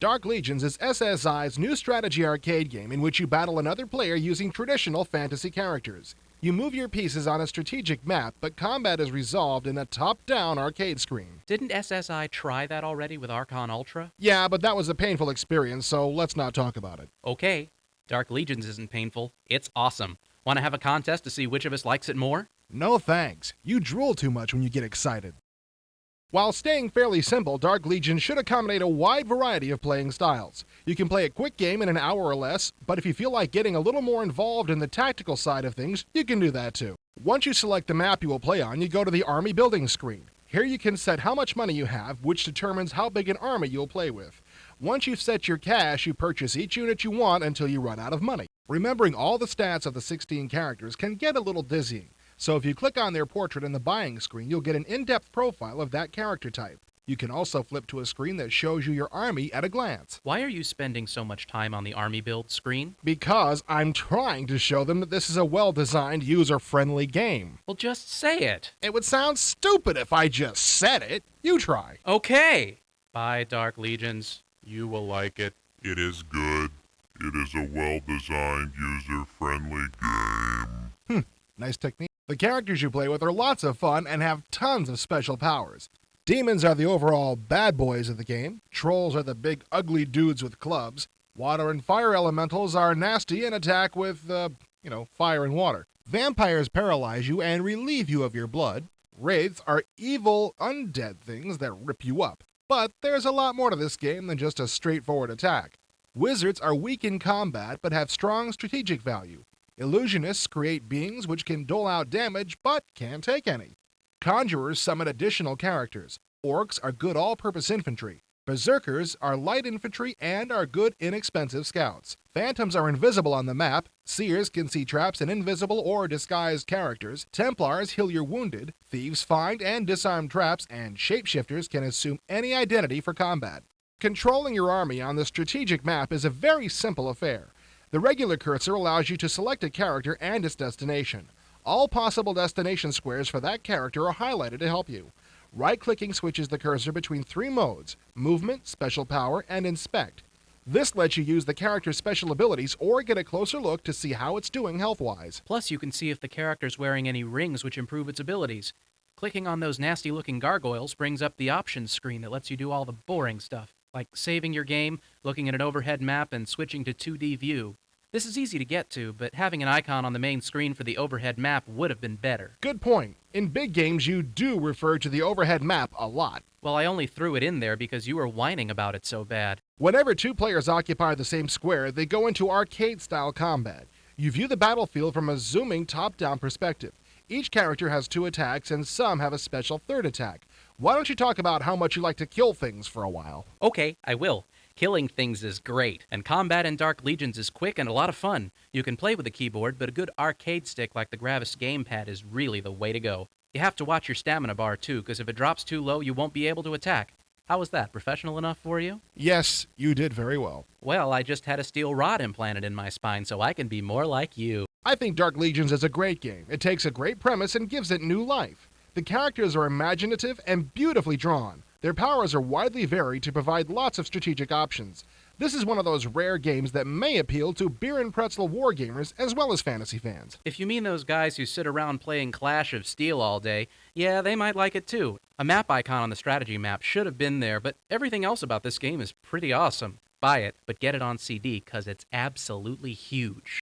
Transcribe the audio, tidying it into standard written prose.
Dark Legions is SSI's new strategy arcade game in which you battle another player using traditional fantasy characters. You move your pieces on a strategic map, but combat is resolved in a top-down arcade screen. Didn't SSI try that already with Archon Ultra? Yeah, but that was a painful experience, so let's not talk about it. Okay, Dark Legions isn't painful, it's awesome. Want to have a contest to see which of us likes it more? No thanks. You drool too much when you get excited. While staying fairly simple, Dark Legion should accommodate a wide variety of playing styles. You can play a quick game in an hour or less, but if you feel like getting a little more involved in the tactical side of things, you can do that too. Once you select the map you will play on, you go to the army building screen. Here you can set how much money you have, which determines how big an army you'll play with. Once you've set your cash, you purchase each unit you want until you run out of money. Remembering all the stats of the 16 characters can get a little dizzying. So if you click on their portrait in the buying screen, you'll get an in-depth profile of that character type. You can also flip to a screen that shows you your army at a glance. Why are you spending so much time on the army build screen? Because I'm trying to show them that this is a well-designed, user-friendly game. Well, just say it. It would sound stupid if I just said it. You try. Okay. Bye, Dark Legions. You will like it. It is good. It is a well-designed, user-friendly game. Nice technique. The characters you play with are lots of fun and have tons of special powers. Demons are the overall bad boys of the game. Trolls are the big ugly dudes with clubs. Water and fire elementals are nasty and attack with, fire and water. Vampires paralyze you and relieve you of your blood. Wraiths are evil undead things that rip you up. But there's a lot more to this game than just a straightforward attack. Wizards are weak in combat but have strong strategic value. Illusionists create beings which can dole out damage but can't take any. Conjurers summon additional characters. Orcs are good all-purpose infantry. Berserkers are light infantry and are good inexpensive scouts. Phantoms are invisible on the map. Seers can see traps and invisible or disguised characters. Templars heal your wounded. Thieves find and disarm traps, and shapeshifters can assume any identity for combat. Controlling your army on the strategic map is a very simple affair. The regular cursor allows you to select a character and its destination. All possible destination squares for that character are highlighted to help you. Right-clicking switches the cursor between 3 modes: movement, special power, and inspect. This lets you use the character's special abilities or get a closer look to see how it's doing health-wise. Plus, you can see if the character's wearing any rings which improve its abilities. Clicking on those nasty-looking gargoyles brings up the options screen that lets you do all the boring stuff, like saving your game, looking at an overhead map, and switching to 2D view. This is easy to get to, but having an icon on the main screen for the overhead map would have been better. Good point. In big games, you do refer to the overhead map a lot. Well, I only threw it in there because you were whining about it so bad. Whenever 2 players occupy the same square, they go into arcade-style combat. You view the battlefield from a zooming top-down perspective. Each character has 2 attacks, and some have a special 3rd attack. Why don't you talk about how much you like to kill things for a while? Okay, I will. Killing things is great, and combat in Dark Legions is quick and a lot of fun. You can play with a keyboard, but a good arcade stick like the Gravis gamepad is really the way to go. You have to watch your stamina bar too, because if it drops too low, you won't be able to attack. How was that? Professional enough for you? Yes, you did very well. Well, I just had a steel rod implanted in my spine so I can be more like you. I think Dark Legions is a great game. It takes a great premise and gives it new life. The characters are imaginative and beautifully drawn. Their powers are widely varied to provide lots of strategic options. This is one of those rare games that may appeal to beer and pretzel wargamers as well as fantasy fans. If you mean those guys who sit around playing Clash of Steel all day, yeah, they might like it too. A map icon on the strategy map should have been there, but everything else about this game is pretty awesome. Buy it, but get it on CD, 'cause it's absolutely huge.